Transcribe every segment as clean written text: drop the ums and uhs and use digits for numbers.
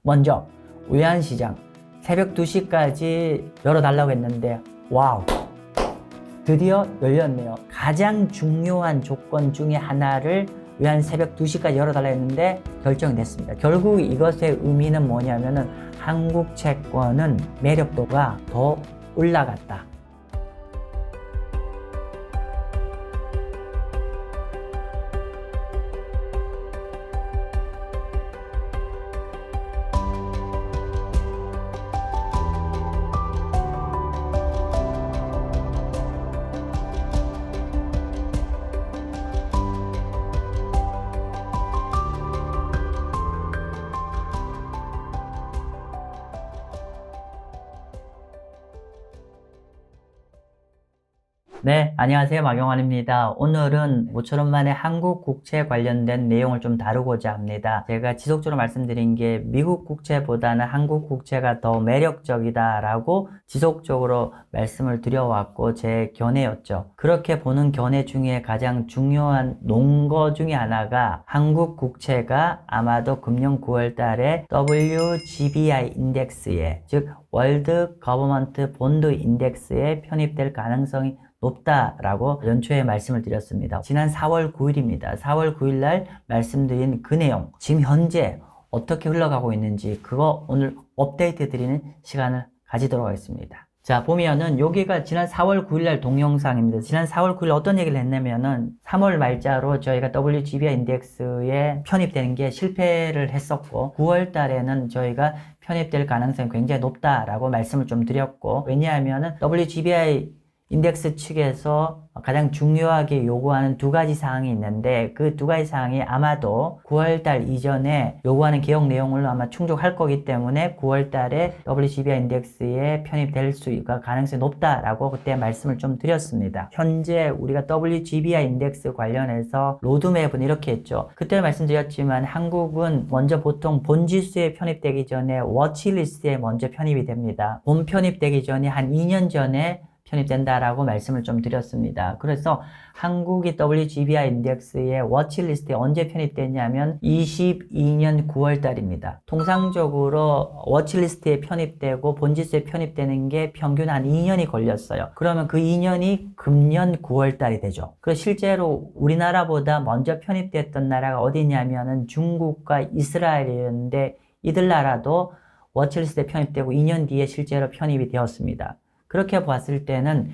먼저 외환시장 새벽 2시까지 열어달라고 했는데 와우, 드디어 열렸네요. 가장 중요한 조건 중에 하나를 외환 새벽 2시까지 열어달라고 했는데 결정됐습니다. 결국 이것의 의미는 뭐냐면은 한국 채권은 매력도가 더 올라갔다. 네, 안녕하세요. 마경환입니다. 오늘은 모처럼 만에 한국 국채 관련된 내용을 좀 다루고자 합니다. 제가 지속적으로 말씀드린 게 미국 국채보다는 한국 국채가 더 매력적이다라고 지속적으로 말씀을 드려왔고 제 견해였죠. 그렇게 보는 견해 중에 가장 중요한 논거 중에 하나가 한국 국채가 아마도 금년 9월 달에 WGBI 인덱스에, 즉 월드 거버먼트 본드 인덱스에 편입될 가능성이 높다라고 연초에 말씀을 드렸습니다. 지난 4월 9일입니다. 4월 9일 날 말씀드린 그 내용, 지금 현재 어떻게 흘러가고 있는지 그거 오늘 업데이트 드리는 시간을 가지도록 하겠습니다. 자, 보면은 여기가 지난 4월 9일 날 동영상입니다. 지난 4월 9일 어떤 얘기를 했냐면은 3월 말자로 저희가 WGBI 인덱스에 편입되는 게 실패를 했었고 9월 달에는 저희가 편입될 가능성이 굉장히 높다라고 말씀을 좀 드렸고, 왜냐하면은 WGBI 인덱스 측에서 가장 중요하게 요구하는 두 가지 사항이 있는데 그 두 가지 사항이 아마도 9월달 이전에 요구하는 개혁 내용을 아마 충족할 거기 때문에 9월달에 WGBI 인덱스에 편입될 수가 가능성이 높다라고 그때 말씀을 좀 드렸습니다. 현재 우리가 WGBI 인덱스 관련해서 로드맵은 이렇게 했죠. 그때 말씀드렸지만 한국은 먼저 보통 본지수에 편입되기 전에 워치리스트에 먼저 편입이 됩니다. 본 편입되기 전에 한 2년 전에 편입된다라고 말씀을 좀 드렸습니다. 그래서 한국이 WGBI 인덱스의 워치리스트에 언제 편입됐냐면 22년 9월 달입니다. 통상적으로 워치리스트에 편입되고 본지수에 편입되는 게 평균 한 2년이 걸렸어요. 그러면 그 2년이 금년 9월 달이 되죠. 그래서 실제로 우리나라보다 먼저 편입됐던 나라가 어디냐면은 중국과 이스라엘이었는데 이들 나라도 워치리스트에 편입되고 2년 뒤에 실제로 편입이 되었습니다. 그렇게 봤을 때는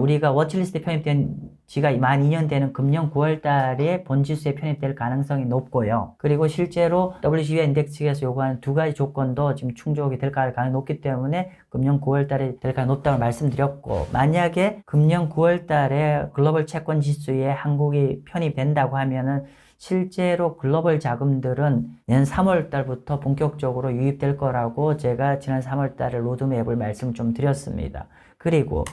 우리가 워치리스트에 편입된 지가 만 2년 되는 금년 9월 달에 본지수에 편입될 가능성이 높고요. 그리고 실제로 WGBI 인덱스 측에서 요구하는 두 가지 조건도 지금 충족이 될 가능성이 높기 때문에 금년 9월 달에 될 가능성이 높다고 말씀드렸고, 만약에 금년 9월 달에 글로벌 채권 지수에 한국이 편입된다고 하면은 실제로 글로벌 자금들은 내년 3월 달부터 본격적으로 유입될 거라고 제가 지난 3월 달에 로드맵을 말씀 좀 드렸습니다. 그리고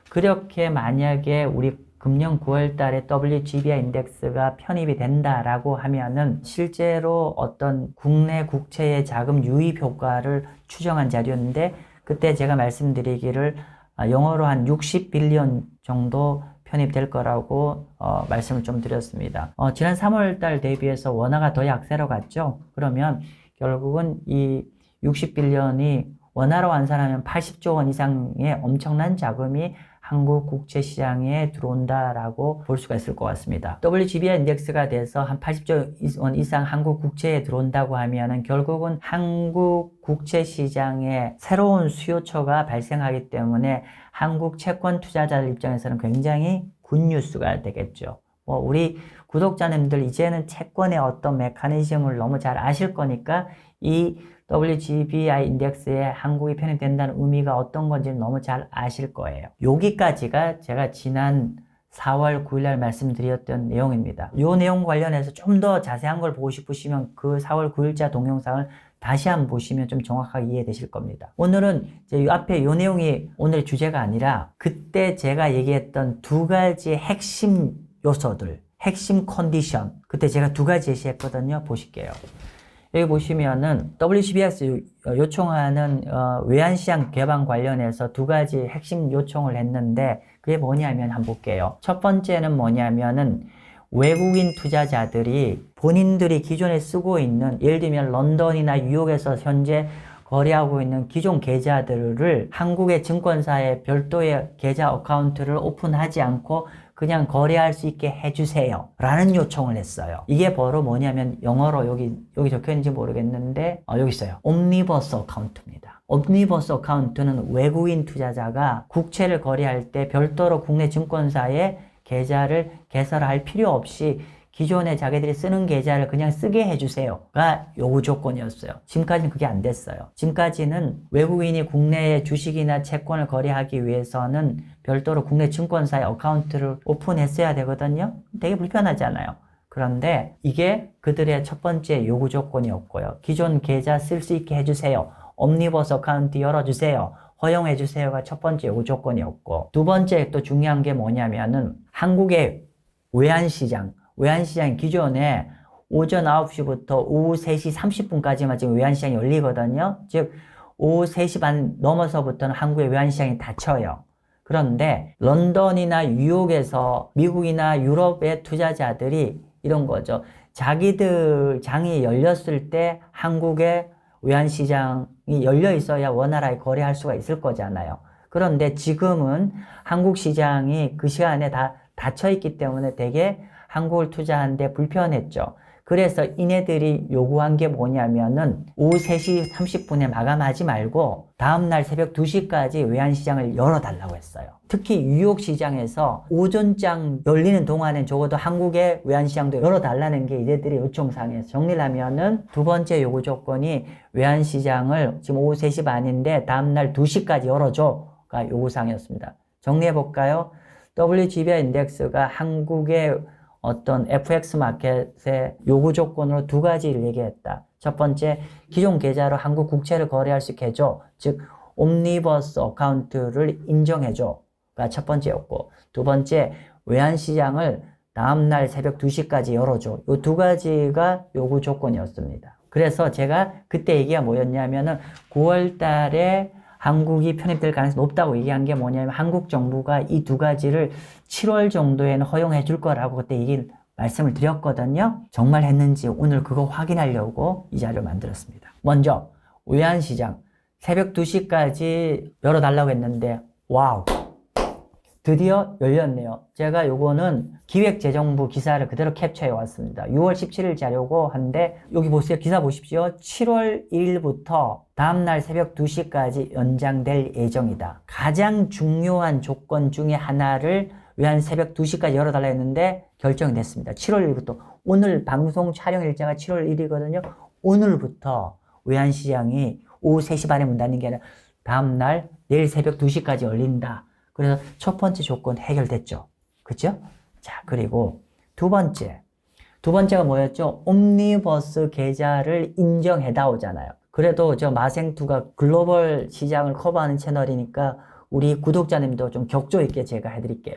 그렇게 만약에 우리 금년 9월 달에 WGBI 인덱스가 편입이 된다라고 하면은 실제로 어떤 국내 국채의 자금 유입 효과를 추정한 자료인데 그때 제가 말씀드리기를 영어로 한 60빌리언 정도 편입될 거라고 말씀을 좀 드렸습니다. 지난 3월 달 대비해서 원화가 더 약세로 갔죠. 그러면 결국은 이 60빌리언이 원화로 환산하면 80조 원 이상의 엄청난 자금이 한국 국채 시장에 들어온다라고 볼 수가 있을 것 같습니다. WGBI 인덱스가 돼서 한 80조 원 이상 한국 국채에 들어온다고 하면은 결국은 한국 국채 시장에 새로운 수요처가 발생하기 때문에 한국 채권 투자자들 입장에서는 굉장히 굿뉴스가 되겠죠. 우리 구독자님들 이제는 채권의 어떤 메커니즘을 너무 잘 아실 거니까 이 WGBI 인덱스에 한국이 편입된다는 의미가 어떤 건지 너무 잘 아실 거예요. 여기까지가 제가 지난 4월 9일 날 말씀드렸던 내용입니다. 이 내용 관련해서 좀 더 자세한 걸 보고 싶으시면 그 4월 9일자 동영상을 다시 한번 보시면 좀 정확하게 이해되실 겁니다. 오늘은 이제 이 앞에 이 내용이 오늘의 주제가 아니라 그때 제가 얘기했던 두 가지 핵심 요소들, 핵심 컨디션, 그때 제가 두 가지 제시했거든요. 보실게요. 여기 보시면은 WGBI에서 요청하는 외환시장 개방 관련해서 두 가지 핵심 요청을 했는데 그게 뭐냐면 한번 볼게요. 첫 번째는 뭐냐면은 외국인 투자자들이 본인들이 기존에 쓰고 있는, 예를 들면 런던이나 뉴욕에서 현재 거래하고 있는 기존 계좌들을 한국의 증권사에 별도의 계좌 어카운트를 오픈하지 않고 그냥 거래할 수 있게 해주세요 라는 요청을 했어요. 이게 바로 뭐냐면, 영어로 여기 적혀 있는지 모르겠는데 여기 있어요. 옴니버스 어카운트입니다. 옴니버스 어카운트는 외국인 투자자가 국채를 거래할 때 별도로 국내 증권사에 계좌를 개설할 필요 없이 기존에 자기들이 쓰는 계좌를 그냥 쓰게 해주세요가 요구 조건이었어요. 지금까지는 그게 안 됐어요. 지금까지는 외국인이 국내에 주식이나 채권을 거래하기 위해서는 별도로 국내 증권사에 어카운트를 오픈했어야 되거든요. 되게 불편하잖아요. 그런데 이게 그들의 첫 번째 요구 조건이었고요. 기존 계좌 쓸 수 있게 해주세요. 옴니버스 어카운트 열어주세요. 허용해주세요가 첫 번째 요구 조건이었고, 두 번째 또 중요한 게 뭐냐면은 한국의 외환시장이 기존에 오전 9시부터 오후 3시 30분까지만 지금 외환시장이 열리거든요. 즉 오후 3시 반 넘어서부터는 한국의 외환시장이 닫혀요. 그런데 런던이나 뉴욕에서 미국이나 유럽의 투자자들이 이런 거죠. 자기들 장이 열렸을 때 한국의 외환시장이 열려 있어야 원활하게 거래할 수가 있을 거잖아요. 그런데 지금은 한국 시장이 그 시간에 다 닫혀 있기 때문에 되게 한국을 투자하는데 불편했죠. 그래서 이네들이 요구한 게 뭐냐면은 오후 3시 30분에 마감하지 말고 다음날 새벽 2시까지 외환시장을 열어달라고 했어요. 특히 뉴욕 시장에서 오전장 열리는 동안엔 적어도 한국의 외환시장도 열어달라는 게 이네들의 요청사항이에요. 정리를 하면은 두 번째 요구 조건이 외환시장을 지금 오후 3시 반인데 다음날 2시까지 열어줘가 요구사항이었습니다. 정리해볼까요? WGBI 인덱스가 한국의 어떤 FX 마켓의 요구 조건으로 두 가지를 얘기했다. 첫 번째, 기존 계좌로 한국 국채를 거래할 수 있게 해줘. 즉, 옴니버스 어카운트를 인정해줘가 첫 번째였고, 두 번째, 외환시장을 다음날 새벽 2시까지 열어줘. 이 두 가지가 요구 조건이었습니다. 그래서 제가 그때 얘기가 뭐였냐면은 9월 달에 한국이 편입될 가능성이 높다고 얘기한 게 뭐냐면, 한국 정부가 이 두 가지를 7월 정도에는 허용해 줄 거라고 그때 말씀을 드렸거든요. 정말 했는지 오늘 그거 확인하려고 이 자료를 만들었습니다. 먼저 외환시장 새벽 2시까지 열어달라고 했는데 와우, 드디어 열렸네요. 제가 요거는 기획재정부 기사를 그대로 캡처해 왔습니다. 6월 17일 자료고 한데 여기 보세요. 기사 보십시오. 7월 1일부터 다음날 새벽 2시까지 연장될 예정이다. 가장 중요한 조건 중에 하나를 외환 새벽 2시까지 열어달라 했는데 결정이 됐습니다. 7월 1일부터. 오늘 방송 촬영 일자가 7월 1일이거든요. 오늘부터 외환시장이 오후 3시 반에 문 닫는 게 아니라 다음날 내일 새벽 2시까지 열린다. 그래서 첫 번째 조건 해결됐죠. 그죠? 자, 그리고 두 번째가 뭐였죠? 옴니버스 계좌를 인정해다오잖아요. 그래도 저 마생투가 글로벌 시장을 커버하는 채널이니까 우리 구독자님도 좀 격조 있게 제가 해드릴게요.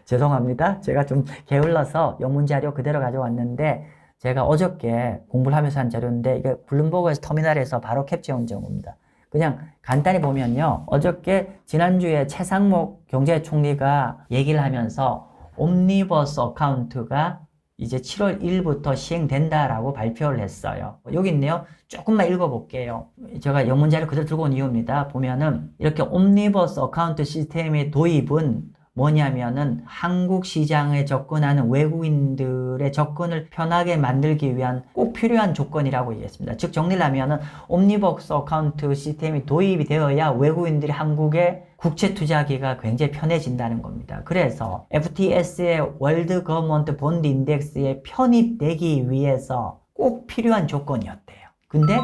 죄송합니다. 제가 좀 게을러서 영문 자료 그대로 가져왔는데 제가 어저께 공부를 하면서 한 자료인데 이게 블룸버그에서 터미널에서 바로 캡처해온 정보입니다. 그냥 간단히 보면요. 어저께 지난주에 최상목 경제총리가 얘기를 하면서 옴니버스 어카운트가 이제 7월 1일부터 시행된다라고 발표를 했어요. 여기 있네요. 조금만 읽어볼게요. 제가 영문 자료 그대로 들고 온 이유입니다. 보면은 이렇게 옴니버스 어카운트 시스템의 도입은 뭐냐면은 한국 시장에 접근하는 외국인들의 접근을 편하게 만들기 위한 꼭 필요한 조건이라고 얘기했습니다. 즉 정리를 하면은 옴니버스 어카운트 시스템이 도입이 되어야 외국인들이 한국에 국채 투자하기가 굉장히 편해진다는 겁니다. 그래서 FTS의 월드 거버먼트 본드 인덱스에 편입되기 위해서 꼭 필요한 조건이었대요. 근데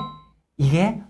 이게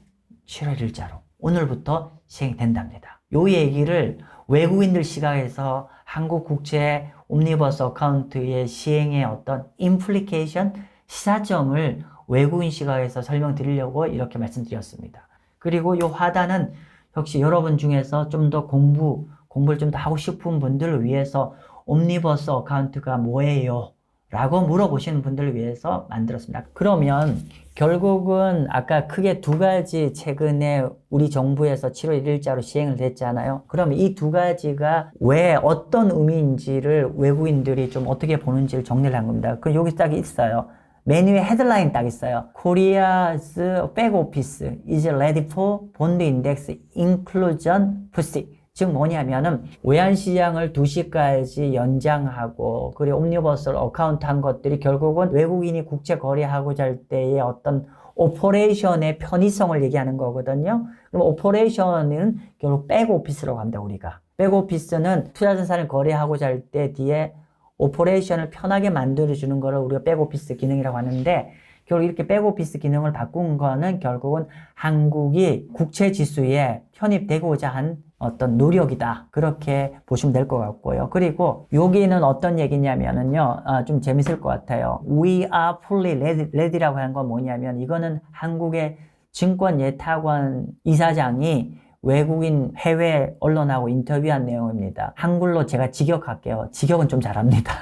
7월 1일자로 오늘부터 시행된답니다. 요 얘기를 외국인들 시각에서 한국 국채 옴니버스 어카운트의 시행의 어떤 임플리케이션, 시사점을 외국인 시각에서 설명드리려고 이렇게 말씀드렸습니다. 그리고 이 하단은 역시 여러분 중에서 좀 더 공부를 좀 더 하고 싶은 분들을 위해서 옴니버스 어카운트가 뭐예요? 라고 물어보시는 분들을 위해서 만들었습니다. 그러면 결국은 아까 크게 두 가지 최근에 우리 정부에서 7월 1일자로 시행을 됐잖아요. 그럼 이 두 가지가 왜 어떤 의미인지를 외국인들이 좀 어떻게 보는지를 정리를 한 겁니다. 그 여기 딱 있어요. 메뉴에 헤드라인 딱 있어요. Korea's back office is ready for bond index inclusion proceed. 즉 뭐냐면은 외환시장을 2시까지 연장하고 그리고 옴니버스를 어카운트한 것들이 결국은 외국인이 국채 거래하고자 할 때의 어떤 오퍼레이션의 편의성을 얘기하는 거거든요. 그럼 오퍼레이션은 결국 백오피스라고 합니다. 우리가 백오피스는 투자자산을 거래하고자 할 때 뒤에 오퍼레이션을 편하게 만들어주는 거를 우리가 백오피스 기능이라고 하는데, 결국 이렇게 백오피스 기능을 바꾼 거는 결국은 한국이 국채 지수에 편입되고자 한 어떤 노력이다. 그렇게 보시면 될 것 같고요. 그리고 여기는 어떤 얘기냐면은요, 좀 재밌을 것 같아요. We are fully ready라고 하는 건 뭐냐면, 이거는 한국의 증권 예탁원 이사장이 외국인 해외 언론하고 인터뷰한 내용입니다. 한글로 제가 직역할게요. 직역은 좀 잘합니다.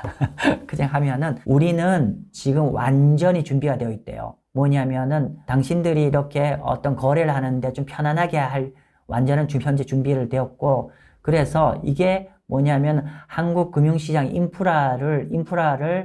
그냥 하면은 우리는 지금 완전히 준비가 되어 있대요. 뭐냐면은 당신들이 이렇게 어떤 거래를 하는데 좀 편안하게 할 완전한 현재 준비를 되었고, 그래서 이게 뭐냐면 한국 금융시장 인프라를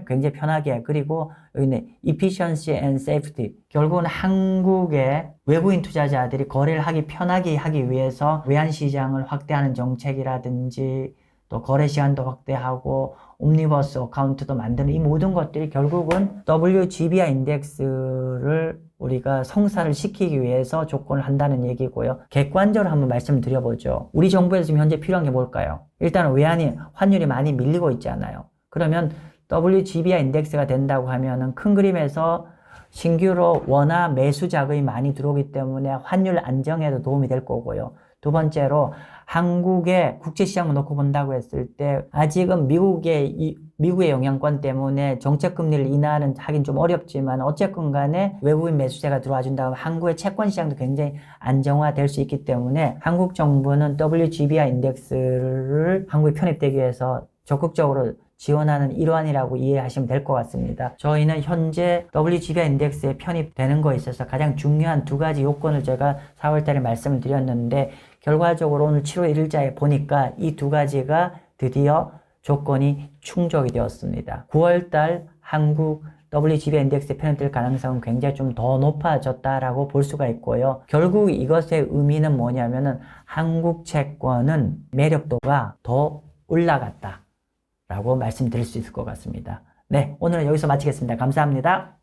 굉장히 편하게, 그리고 여기는 efficiency and safety, 결국은 한국의 외국인 투자자들이 거래를 하기 편하게 하기 위해서 외환시장을 확대하는 정책이라든지 또 거래 시간도 확대하고 옴니버스 어카운트도 만드는 이 모든 것들이 결국은 WGBI 인덱스를 우리가 성사를 시키기 위해서 조건을 한다는 얘기고요. 객관적으로 한번 말씀드려보죠. 우리 정부에서 지금 현재 필요한 게 뭘까요? 일단은 외환이 환율이 많이 밀리고 있잖아요. 그러면 WGBI 인덱스가 된다고 하면은 큰 그림에서 신규로 원화 매수 자금이 많이 들어오기 때문에 환율 안정에도 도움이 될 거고요. 두 번째로 한국의 국제시장을 놓고 본다고 했을 때 아직은 미국의 영향권 때문에 정책금리를 인하는 하긴 좀 어렵지만 어쨌건 간에 외국인 매수세가 들어와 준다면 한국의 채권시장도 굉장히 안정화될 수 있기 때문에 한국 정부는 WGBI 인덱스를 한국에 편입되기 위해서 적극적으로 지원하는 일환이라고 이해하시면 될 것 같습니다. 저희는 현재 WGBI 인덱스에 편입되는 거에 있어서 가장 중요한 두 가지 요건을 제가 4월 달에 말씀을 드렸는데, 결과적으로 오늘 7월 1일자에 보니까 이 두 가지가 드디어 조건이 충족이 되었습니다. 9월 달 한국 WGBI 인덱스에 편입될 가능성은 굉장히 좀 더 높아졌다라고 볼 수가 있고요. 결국 이것의 의미는 뭐냐면은 한국 채권은 매력도가 더 올라갔다 라고 말씀드릴 수 있을 것 같습니다. 네, 오늘은 여기서 마치겠습니다. 감사합니다.